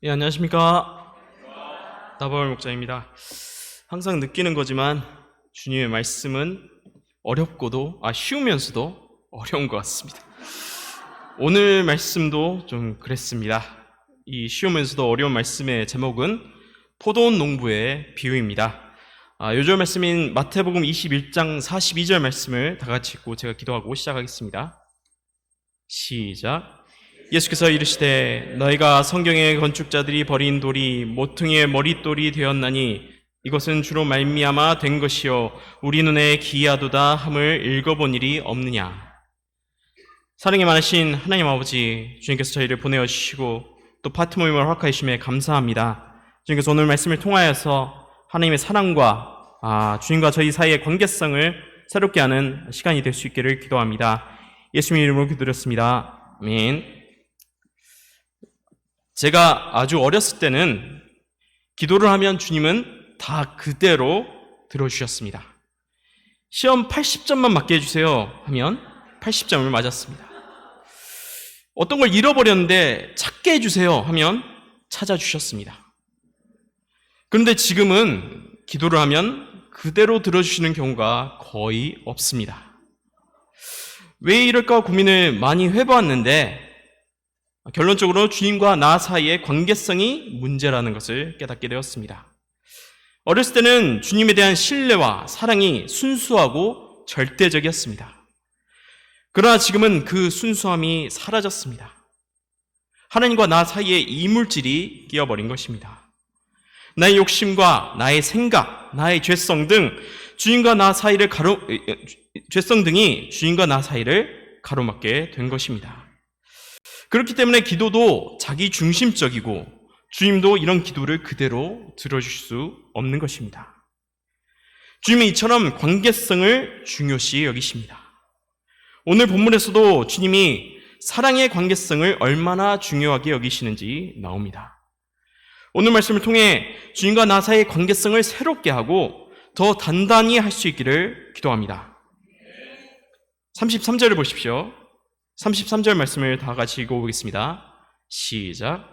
예, 안녕하십니까. 나바울 목자입니다. 항상 느끼는 거지만 주님의 말씀은 어렵고도 쉬우면서도 어려운 것 같습니다. 오늘 말씀도 좀 그랬습니다. 이 쉬우면서도 어려운 말씀의 제목은 포도원 농부의 비유입니다. 요절 말씀인 마태복음 21장 42절 말씀을 다 같이 읽고 제가 기도하고 시작하겠습니다. 시작. 예수께서 이르시되 너희가 성경의 건축자들이 버린 돌이 모퉁이의 머릿돌이 되었나니 이것은 주로 말미암아 된 것이요 우리 눈에 기이하도다 함을 읽어본 일이 없느냐. 사랑이 많으신 하나님 아버지, 주님께서 저희를 보내어 주시고 또 파트 모임을 허락하여 주심에 감사합니다. 주님께서 오늘 말씀을 통하여서 하나님의 사랑과 주님과 저희 사이의 관계성을 새롭게 하는 시간이 될 수 있기를 기도합니다. 예수님 이름으로 기도드렸습니다. 아멘. 제가 아주 어렸을 때는 기도를 하면 주님은 다 그대로 들어주셨습니다. 시험 80점만 맞게 해주세요 하면 80점을 맞았습니다. 어떤 걸 잃어버렸는데 찾게 해주세요 하면 찾아주셨습니다. 그런데 지금은 기도를 하면 그대로 들어주시는 경우가 거의 없습니다. 왜 이럴까 고민을 많이 해보았는데 결론적으로 주님과 나 사이의 관계성이 문제라는 것을 깨닫게 되었습니다. 어렸을 때는 주님에 대한 신뢰와 사랑이 순수하고 절대적이었습니다. 그러나 지금은 그 순수함이 사라졌습니다. 하나님과 나 사이에 이물질이 끼어버린 것입니다. 나의 욕심과 나의 생각, 나의 죄성 등이 주님과 나 사이를 가로막게 된 것입니다. 그렇기 때문에 기도도 자기 중심적이고 주님도 이런 기도를 그대로 들어줄 수 없는 것입니다. 주님은 이처럼 관계성을 중요시 여기십니다. 오늘 본문에서도 주님이 사랑의 관계성을 얼마나 중요하게 여기시는지 나옵니다. 오늘 말씀을 통해 주님과 나 사이의 관계성을 새롭게 하고 더 단단히 할 수 있기를 기도합니다. 33절을 보십시오. 33절 말씀을 다 같이 읽어보겠습니다. 시작.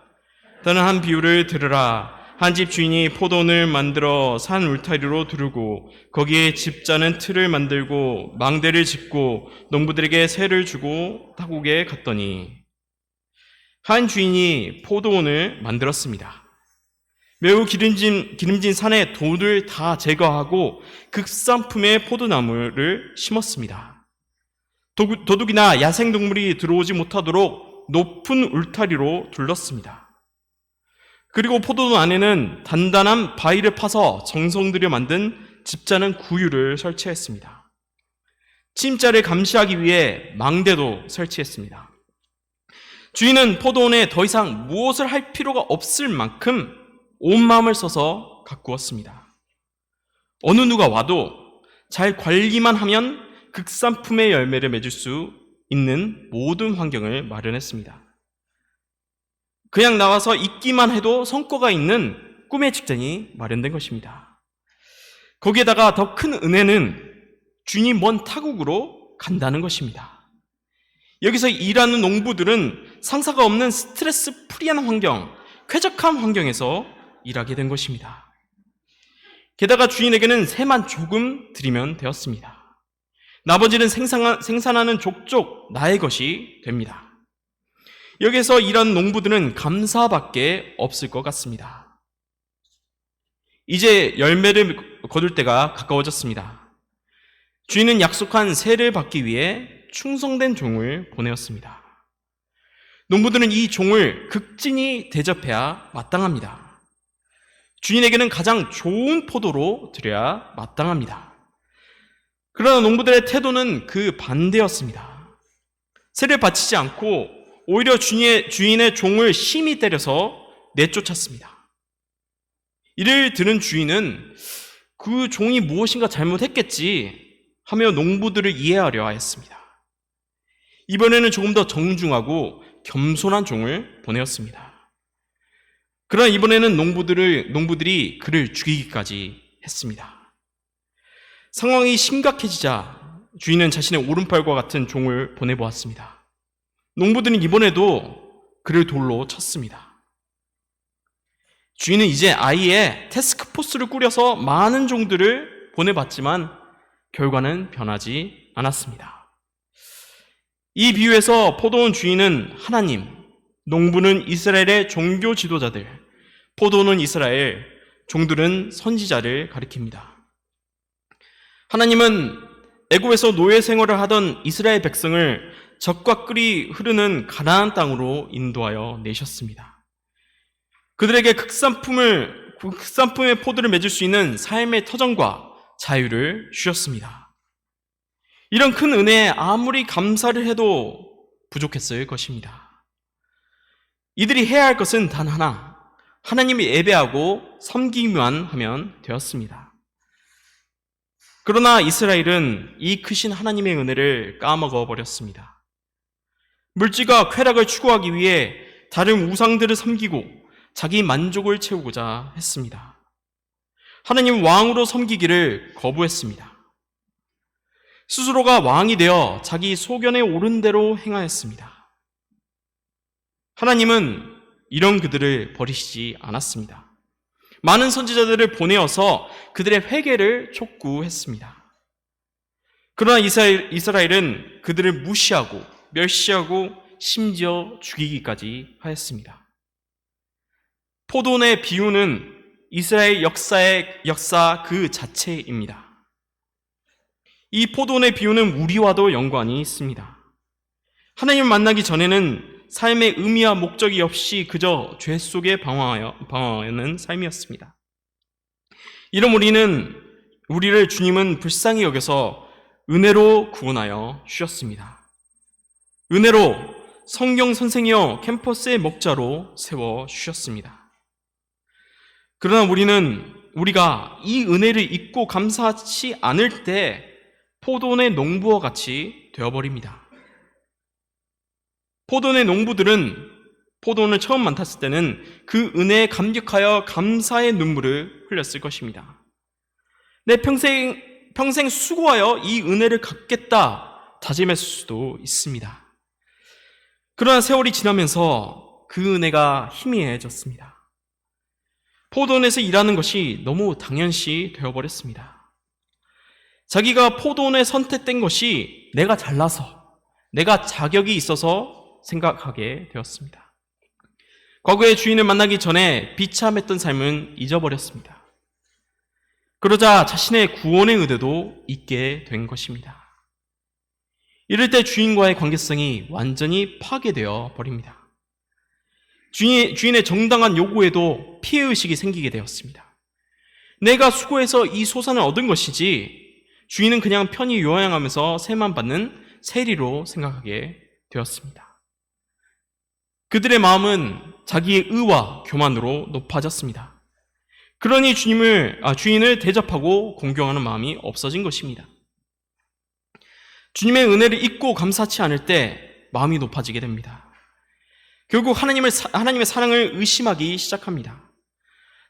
너는 한 비유를 들으라. 한 집 주인이 포도원을 만들어 산 울타리로 두르고 거기에 집자는 틀을 만들고 망대를 짓고 농부들에게 세를 주고 타국에 갔더니 한 주인이 포도원을 만들었습니다. 매우 기름진 산에 돌을 다 제거하고 극산품의 포도나무를 심었습니다. 도둑이나 야생동물이 들어오지 못하도록 높은 울타리로 둘렀습니다. 그리고 포도원 안에는 단단한 바위를 파서 정성 들여 만든 집자는 구유를 설치했습니다. 침자를 감시하기 위해 망대도 설치했습니다. 주인은 포도원에 더 이상 무엇을 할 필요가 없을 만큼 온 마음을 써서 가꾸었습니다. 어느 누가 와도 잘 관리만 하면 극산품의 열매를 맺을 수 있는 모든 환경을 마련했습니다. 그냥 나와서 있기만 해도 성과가 있는 꿈의 직장이 마련된 것입니다. 거기에다가 더 큰 은혜는 주인이 먼 타국으로 간다는 것입니다. 여기서 일하는 농부들은 상사가 없는 스트레스 프리한 환경, 쾌적한 환경에서 일하게 된 것입니다. 게다가 주인에게는 세만 조금 드리면 되었습니다. 나머지는 생산하는 족족 나의 것이 됩니다. 여기서 일하는 농부들은 감사밖에 없을 것 같습니다. 이제 열매를 거둘 때가 가까워졌습니다. 주인은 약속한 세를 받기 위해 충성된 종을 보내었습니다. 농부들은 이 종을 극진히 대접해야 마땅합니다. 주인에게는 가장 좋은 포도로 드려야 마땅합니다. 그러나 농부들의 태도는 그 반대였습니다. 세를 바치지 않고 오히려 주인의 종을 심히 때려서 내쫓았습니다. 이를 들은 주인은 그 종이 무엇인가 잘못했겠지 하며 농부들을 이해하려 했습니다. 이번에는 조금 더 정중하고 겸손한 종을 보내었습니다. 그러나 이번에는 농부들이 그를 죽이기까지 했습니다. 상황이 심각해지자 주인은 자신의 오른팔과 같은 종을 보내보았습니다. 농부들은 이번에도 그를 돌로 쳤습니다. 주인은 이제 아예 태스크포스를 꾸려서 많은 종들을 보내봤지만 결과는 변하지 않았습니다. 이 비유에서 포도원 주인은 하나님, 농부는 이스라엘의 종교 지도자들, 포도원은 이스라엘, 종들은 선지자를 가리킵니다. 하나님은 애굽에서 노예 생활을 하던 이스라엘 백성을 젖과 꿀이 흐르는 가나안 땅으로 인도하여 내셨습니다. 그들에게 극산품의 포도를 맺을 수 있는 삶의 터전과 자유를 주셨습니다. 이런 큰 은혜에 아무리 감사를 해도 부족했을 것입니다. 이들이 해야 할 것은 단 하나, 하나님을 예배하고 섬기기만 하면 되었습니다. 그러나 이스라엘은 이 크신 하나님의 은혜를 까먹어 버렸습니다. 물질과 쾌락을 추구하기 위해 다른 우상들을 섬기고 자기 만족을 채우고자 했습니다. 하나님 왕으로 섬기기를 거부했습니다. 스스로가 왕이 되어 자기 소견에 옳은 대로 행하였습니다. 하나님은 이런 그들을 버리시지 않았습니다. 많은 선지자들을 보내어서 그들의 회개를 촉구했습니다. 그러나 이스라엘은 그들을 무시하고 멸시하고 심지어 죽이기까지 하였습니다. 포도원의 비유는 이스라엘 역사 그 자체입니다. 이 포도원의 비유는 우리와도 연관이 있습니다. 하나님을 만나기 전에는 삶의 의미와 목적이 없이 그저 죄 속에 방황하는 삶이었습니다. 이런 우리를 주님은 불쌍히 여겨서 은혜로 구원하여 주셨습니다. 은혜로 성경 선생이여 캠퍼스의 목자로 세워 주셨습니다. 그러나 우리가 이 은혜를 잊고 감사하지 않을 때 포도원의 농부와 같이 되어버립니다. 포도원의 농부들은 포도원을 처음 맡았을 때는 그 은혜에 감격하여 감사의 눈물을 흘렸을 것입니다. 내 평생 수고하여 이 은혜를 갚겠다 다짐했을 수도 있습니다. 그러나 세월이 지나면서 그 은혜가 희미해졌습니다. 포도원에서 일하는 것이 너무 당연시 되어버렸습니다. 자기가 포도원에 선택된 것이 내가 잘나서, 내가 자격이 있어서 생각하게 되었습니다. 과거의 주인을 만나기 전에 비참했던 삶은 잊어버렸습니다. 그러자 자신의 구원의 의도도 잊게 된 것입니다. 이럴 때 주인과의 관계성이 완전히 파괴되어 버립니다. 주인의 정당한 요구에도 피해의식이 생기게 되었습니다. 내가 수고해서 이 소산을 얻은 것이지 주인은 그냥 편히 요양하면서 세만 받는 세리로 생각하게 되었습니다. 그들의 마음은 자기의 의와 교만으로 높아졌습니다. 그러니 주인을 대접하고 공경하는 마음이 없어진 것입니다. 주님의 은혜를 잊고 감사치 않을 때 마음이 높아지게 됩니다. 결국 하나님의 사랑을 의심하기 시작합니다.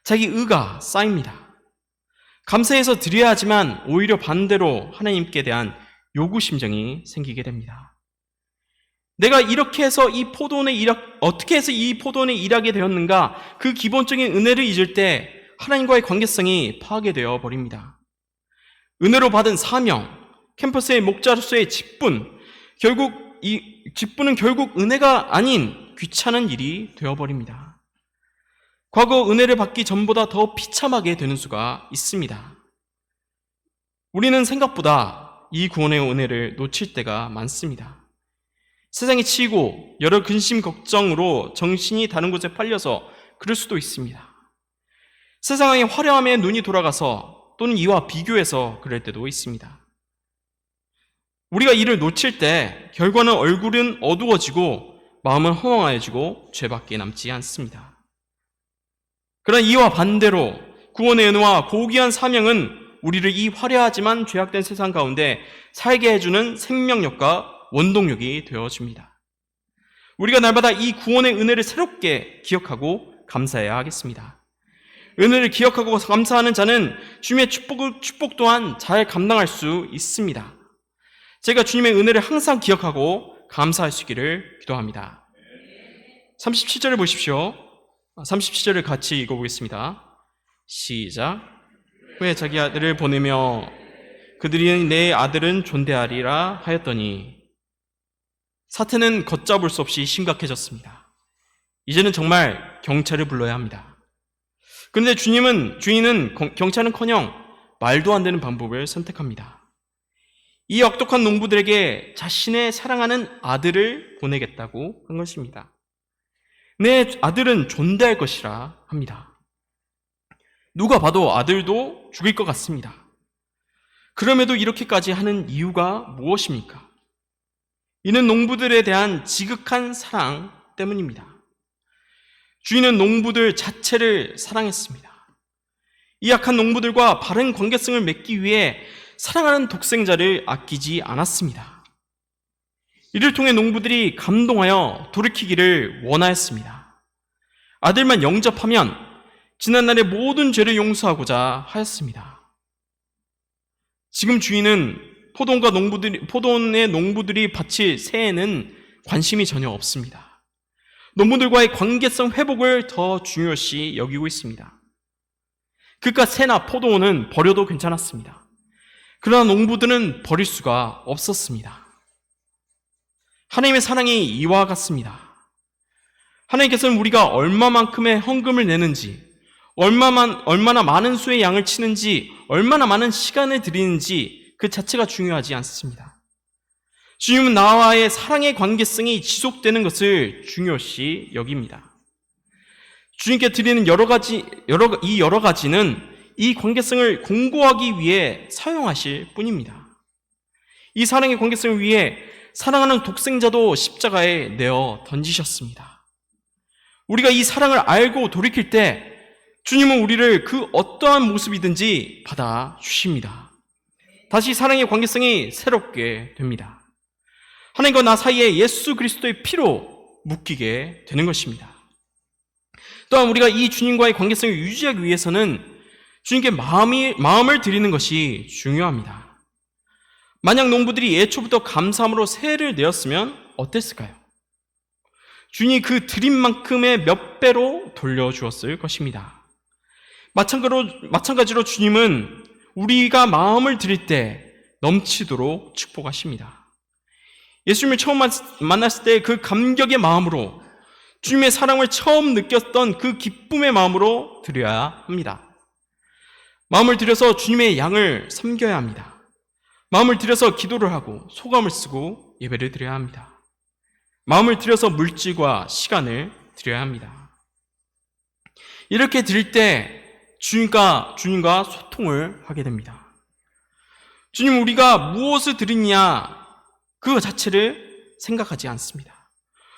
자기 의가 쌓입니다. 감사해서 드려야 하지만 오히려 반대로 하나님께 대한 요구 심정이 생기게 됩니다. 내가 어떻게 해서 이 포도원에 일하게 되었는가, 그 기본적인 은혜를 잊을 때 하나님과의 관계성이 파괴되어 버립니다. 은혜로 받은 사명, 캠퍼스의 목자로서의 직분, 이 직분은 결국 은혜가 아닌 귀찮은 일이 되어버립니다. 과거 은혜를 받기 전보다 더 비참하게 되는 수가 있습니다. 우리는 생각보다 이 구원의 은혜를 놓칠 때가 많습니다. 세상에 치이고 여러 근심 걱정으로 정신이 다른 곳에 팔려서 그럴 수도 있습니다. 세상의 화려함에 눈이 돌아가서 또는 이와 비교해서 그럴 때도 있습니다. 우리가 이를 놓칠 때 결과는 얼굴은 어두워지고 마음은 허망해지고 죄밖에 남지 않습니다. 그러나 이와 반대로 구원의 은혜와 고귀한 사명은 우리를 이 화려하지만 죄악된 세상 가운데 살게 해주는 생명력과 원동력이 되어줍니다. 우리가 날마다 이 구원의 은혜를 새롭게 기억하고 감사해야 하겠습니다. 은혜를 기억하고 감사하는 자는 주님의 축복 또한 잘 감당할 수 있습니다. 제가 주님의 은혜를 항상 기억하고 감사할 수 있기를 기도합니다. 37절을 보십시오. 37절을 같이 읽어보겠습니다. 시작. 후에 자기 아들을 보내며 그들이 내 아들은 존대하리라 하였더니 사태는 걷잡을 수 없이 심각해졌습니다. 이제는 정말 경찰을 불러야 합니다. 그런데 주인은 경찰은커녕 말도 안 되는 방법을 선택합니다. 이 악독한 농부들에게 자신의 사랑하는 아들을 보내겠다고 한 것입니다. 내 아들은 존대할 것이라 합니다. 누가 봐도 아들도 죽일 것 같습니다. 그럼에도 이렇게까지 하는 이유가 무엇입니까? 이는 농부들에 대한 지극한 사랑 때문입니다. 주인은 농부들 자체를 사랑했습니다. 이 악한 농부들과 바른 관계성을 맺기 위해 사랑하는 독생자를 아끼지 않았습니다. 이를 통해 농부들이 감동하여 돌이키기를 원하였습니다. 아들만 영접하면 지난날의 모든 죄를 용서하고자 하였습니다. 지금 주인은 포도원의 농부들이 바칠 새에는 관심이 전혀 없습니다. 농부들과의 관계성 회복을 더 중요시 여기고 있습니다. 그깟 새나 포도원은 버려도 괜찮았습니다. 그러나 농부들은 버릴 수가 없었습니다. 하나님의 사랑이 이와 같습니다. 하나님께서는 우리가 얼마만큼의 헌금을 내는지, 얼마나 많은 수의 양을 치는지, 얼마나 많은 시간을 드리는지 그 자체가 중요하지 않습니다. 주님은 나와의 사랑의 관계성이 지속되는 것을 중요시 여깁니다. 주님께 드리는 여러 가지는 이 관계성을 공고하기 위해 사용하실 뿐입니다. 이 사랑의 관계성을 위해 사랑하는 독생자도 십자가에 내어 던지셨습니다. 우리가 이 사랑을 알고 돌이킬 때 주님은 우리를 그 어떠한 모습이든지 받아주십니다. 다시 사랑의 관계성이 새롭게 됩니다. 하나님과 나 사이에 예수 그리스도의 피로 묶이게 되는 것입니다. 또한 우리가 이 주님과의 관계성을 유지하기 위해서는 주님께 마음을 드리는 것이 중요합니다. 만약 농부들이 애초부터 감사함으로 새해를 내었으면 어땠을까요? 주님이 그 드린 만큼의 몇 배로 돌려주었을 것입니다. 마찬가지로 주님은 우리가 마음을 드릴 때 넘치도록 축복하십니다. 예수님을 처음 만났을 때 그 감격의 마음으로, 주님의 사랑을 처음 느꼈던 그 기쁨의 마음으로 드려야 합니다. 마음을 들여서 주님의 양을 섬겨야 합니다. 마음을 들여서 기도를 하고 소감을 쓰고 예배를 드려야 합니다. 마음을 들여서 물질과 시간을 드려야 합니다. 이렇게 드릴 때 주님과 소통을 하게 됩니다. 주님, 우리가 무엇을 드리냐 그거 자체를 생각하지 않습니다.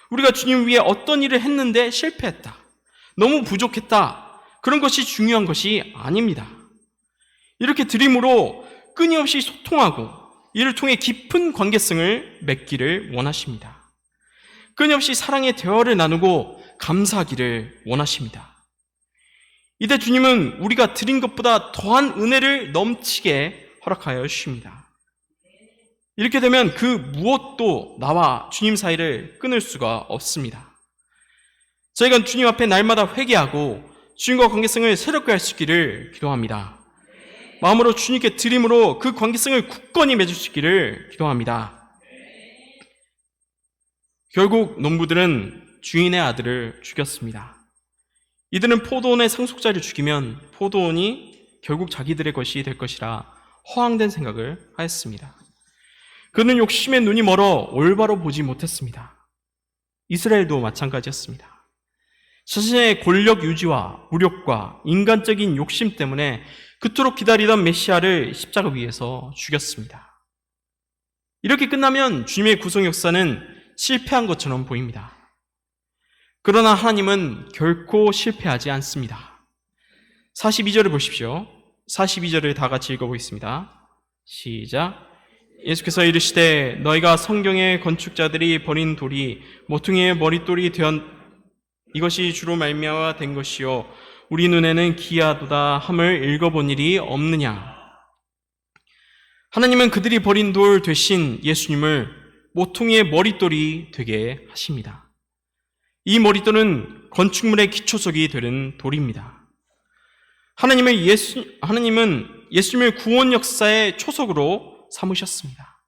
우리가 주님 위해 어떤 일을 했는데 실패했다, 너무 부족했다, 그런 것이 중요한 것이 아닙니다. 이렇게 드림으로 끊임없이 소통하고 이를 통해 깊은 관계성을 맺기를 원하십니다. 끊임없이 사랑의 대화를 나누고 감사하기를 원하십니다. 이때 주님은 우리가 드린 것보다 더한 은혜를 넘치게 허락하여 주십니다. 이렇게 되면 그 무엇도 나와 주님 사이를 끊을 수가 없습니다. 저희가 주님 앞에 날마다 회개하고 주님과 관계성을 새롭게 할 수 있기를 기도합니다. 마음으로 주님께 드림으로 그 관계성을 굳건히 맺을 수 있기를 기도합니다. 결국 농부들은 주인의 아들을 죽였습니다. 이들은 포도원의 상속자를 죽이면 포도원이 결국 자기들의 것이 될 것이라 허황된 생각을 하였습니다. 그는 욕심에 눈이 멀어 올바로 보지 못했습니다. 이스라엘도 마찬가지였습니다. 자신의 권력 유지와 무력과 인간적인 욕심 때문에 그토록 기다리던 메시아를 십자가 위에서 죽였습니다. 이렇게 끝나면 주님의 구속 역사는 실패한 것처럼 보입니다. 그러나 하나님은 결코 실패하지 않습니다. 42절을 보십시오. 42절을 다 같이 읽어보겠습니다. 시작. 예수께서 이르시되 너희가 성경의 건축자들이 버린 돌이 모퉁이의 머릿돌이 되었 이것이 주로 말미암아 된 것이요 우리 눈에는 기이하도다 함을 읽어본 일이 없느냐. 하나님은 그들이 버린 돌 되신 예수님을 모퉁이의 머릿돌이 되게 하십니다. 이 머리돌은 건축물의 기초석이 되는 돌입니다. 하나님은 예수님을 구원 역사의 초석으로 삼으셨습니다.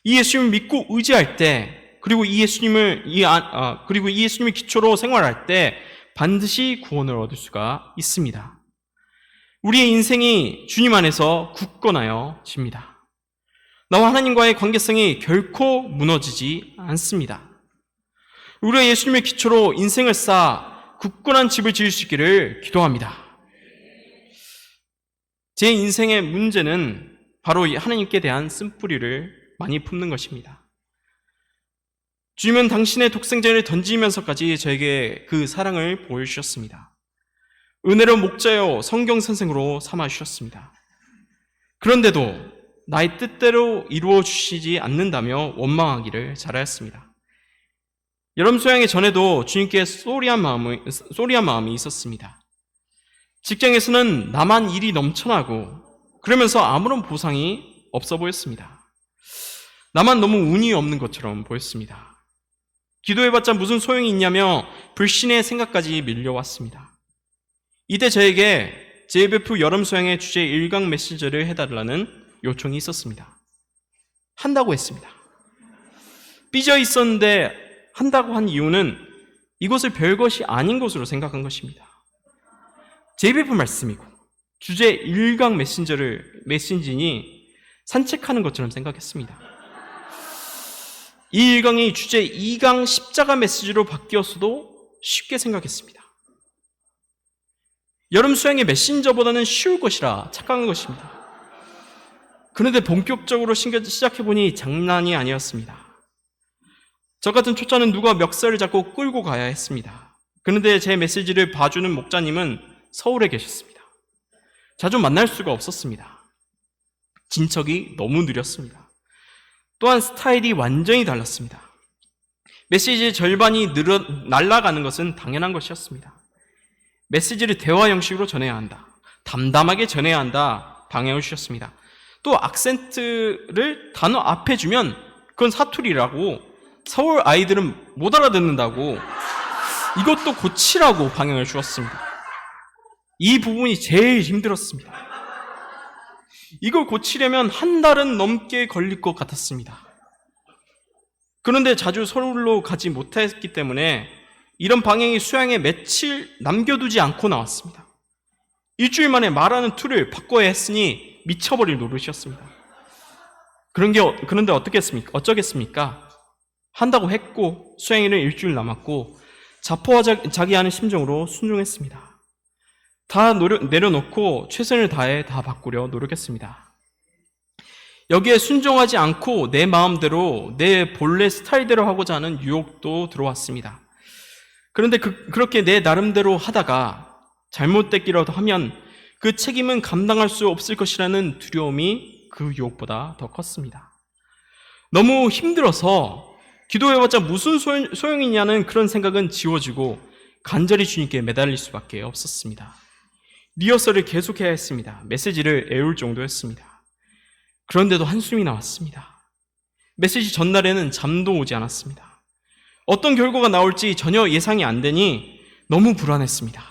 이 예수님을 믿고 의지할 때, 그리고 이 예수님을 기초로 생활할 때 반드시 구원을 얻을 수가 있습니다. 우리의 인생이 주님 안에서 굳건하여집니다. 나와 하나님과의 관계성이 결코 무너지지 않습니다. 우리가 예수님의 기초로 인생을 쌓아 굳건한 집을 지을 수 있기를 기도합니다. 제 인생의 문제는 바로 하나님께 대한 쓴뿌리를 많이 품는 것입니다. 주님은 당신의 독생자를 던지면서까지 저에게 그 사랑을 보여주셨습니다. 은혜로운 목자여 성경 선생으로 삼아주셨습니다. 그런데도 나의 뜻대로 이루어 주시지 않는다며 원망하기를 잘하였습니다. 여름 수양의 전에도 주님께 쏘리한 마음이 있었습니다. 직장에서는 나만 일이 넘쳐나고 그러면서 아무런 보상이 없어 보였습니다. 나만 너무 운이 없는 것처럼 보였습니다. 기도해봤자 무슨 소용이 있냐며 불신의 생각까지 밀려왔습니다. 이때 저에게 JBF 여름 수양의 주제 1강 메시지를 해달라는 요청이 있었습니다. 한다고 했습니다. 삐져 있었는데 한다고 한 이유는 이것을 별것이 아닌 것으로 생각한 것입니다. JBF 말씀이고 주제 1강 메신지니 산책하는 것처럼 생각했습니다. 이 1강이 주제 2강 십자가 메시지로 바뀌었어도 쉽게 생각했습니다. 여름 수양의 메신저보다는 쉬울 것이라 착각한 것입니다. 그런데 본격적으로 시작해보니 장난이 아니었습니다. 저 같은 초짜는 누가 멱살을 잡고 끌고 가야 했습니다. 그런데 제 메시지를 봐주는 목자님은 서울에 계셨습니다. 자주 만날 수가 없었습니다. 진척이 너무 느렸습니다. 또한 스타일이 완전히 달랐습니다. 메시지의 절반이 날아가는 것은 당연한 것이었습니다. 메시지를 대화 형식으로 전해야 한다. 담담하게 전해야 한다. 방향을 주셨습니다. 또 악센트를 단어 앞에 주면 그건 사투리라고, 서울 아이들은 못 알아듣는다고, 이것도 고치라고 방향을 주었습니다. 이 부분이 제일 힘들었습니다. 이걸 고치려면 한 달은 넘게 걸릴 것 같았습니다. 그런데 자주 서울로 가지 못했기 때문에 이런 방향이 수양에 며칠 남겨두지 않고 나왔습니다. 일주일 만에 말하는 툴을 바꿔야 했으니 미쳐버릴 노릇이었습니다. 그런데 어쩌겠습니까? 한다고 했고 수양일은 일주일 남았고 자포자기하는 심정으로 순종했습니다. 다 내려놓고 최선을 다해 다 바꾸려 노력했습니다. 여기에 순종하지 않고 내 마음대로 내 본래 스타일대로 하고자 하는 유혹도 들어왔습니다. 그런데 그렇게 내 나름대로 하다가 잘못됐기라도 하면 그 책임은 감당할 수 없을 것이라는 두려움이 그 유혹보다 더 컸습니다. 너무 힘들어서 기도해봤자 무슨 소용이냐는 그런 생각은 지워지고 간절히 주님께 매달릴 수밖에 없었습니다. 리허설을 계속해야 했습니다. 메시지를 애울 정도였습니다. 그런데도 한숨이 나왔습니다. 메시지 전날에는 잠도 오지 않았습니다. 어떤 결과가 나올지 전혀 예상이 안 되니 너무 불안했습니다.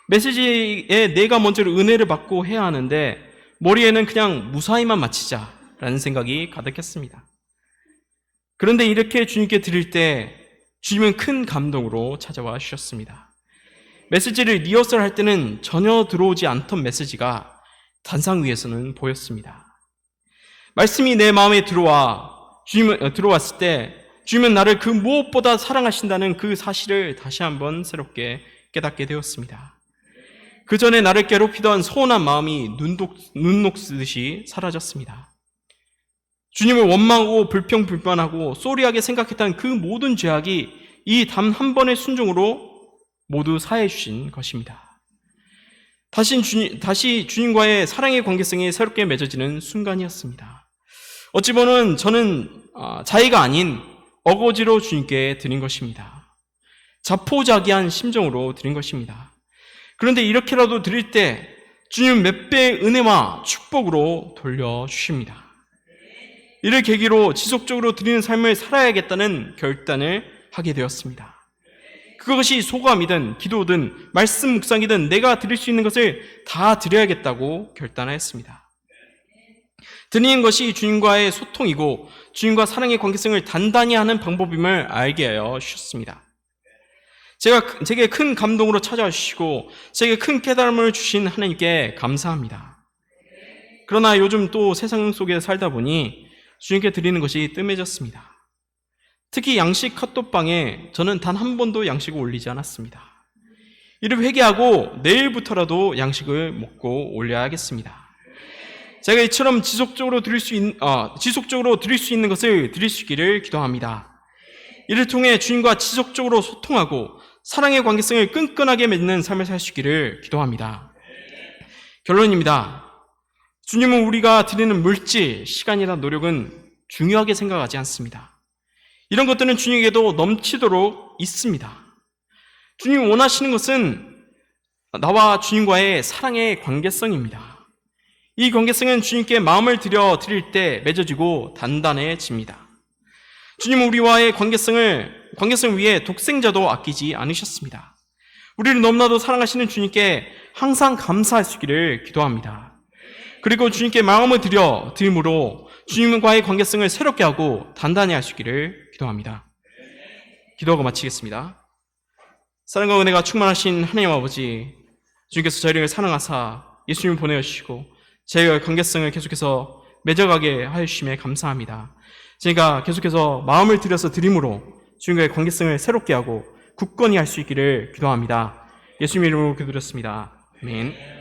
메시지에 내가 먼저 은혜를 받고 해야 하는데 머리에는 그냥 무사히만 마치자라는 생각이 가득했습니다. 그런데 이렇게 주님께 드릴 때 주님은 큰 감동으로 찾아와 주셨습니다. 메시지를 리허설할 때는 전혀 들어오지 않던 메시지가 단상 위에서는 보였습니다. 말씀이 내 마음에 들어왔을 때 주님은 나를 그 무엇보다 사랑하신다는 그 사실을 다시 한번 새롭게 깨닫게 되었습니다. 그 전에 나를 괴롭히던 서운한 마음이 눈 녹듯이 사라졌습니다. 주님을 원망하고 불평불만하고 소리하게 생각했던 그 모든 죄악이 이 단 한 번의 순종으로 모두 사해 주신 것입니다. 다시 주님과의 사랑의 관계성이 새롭게 맺어지는 순간이었습니다. 어찌 보면 저는 자의가 아닌 어거지로 주님께 드린 것입니다. 자포자기한 심정으로 드린 것입니다. 그런데 이렇게라도 드릴 때 주님은 몇 배의 은혜와 축복으로 돌려주십니다. 이를 계기로 지속적으로 드리는 삶을 살아야겠다는 결단을 하게 되었습니다. 그것이 소감이든 기도든 말씀 묵상이든 내가 드릴 수 있는 것을 다 드려야겠다고 결단하였습니다. 드리는 것이 주님과의 소통이고 주님과 사랑의 관계성을 단단히 하는 방법임을 알게 하여 주셨습니다. 제게 큰 감동으로 찾아와 주시고 제게 큰 깨달음을 주신 하나님께 감사합니다. 그러나 요즘 또 세상 속에 살다 보니 주님께 드리는 것이 뜸해졌습니다. 특히 양식 컷도방에 저는 단 한 번도 양식을 올리지 않았습니다. 이를 회개하고 내일부터라도 양식을 먹고 올려야겠습니다. 제가 이처럼 지속적으로 드릴 수 있는 것을 드릴 수 있기를 기도합니다. 이를 통해 주님과 지속적으로 소통하고 사랑의 관계성을 끈끈하게 맺는 삶을 살 수 있기를 기도합니다. 결론입니다. 주님은 우리가 드리는 물질, 시간이나 노력은 중요하게 생각하지 않습니다. 이런 것들은 주님에게도 넘치도록 있습니다. 주님이 원하시는 것은 나와 주님과의 사랑의 관계성입니다. 이 관계성은 주님께 마음을 들여 드릴 때 맺어지고 단단해집니다. 주님은 우리와의 관계성을 위해 독생자도 아끼지 않으셨습니다. 우리를 너무나도 사랑하시는 주님께 항상 감사할 수 있기를 기도합니다. 그리고 주님께 마음을 들여 드림으로 주님과의 관계성을 새롭게 하고 단단히 할 수 있기를 기도합니다. 기도하고 마치겠습니다. 사랑과 은혜가 충만하신 하나님 아버지, 주님께서 저희를 사랑하사 예수님을 보내주시고 저희의 관계성을 계속해서 맺어가게 하여주심에 감사합니다. 저희가 계속해서 마음을 들여서 드림으로 주님과의 관계성을 새롭게 하고 굳건히 할 수 있기를 기도합니다. 예수님 이름으로 기도드렸습니다. 아멘.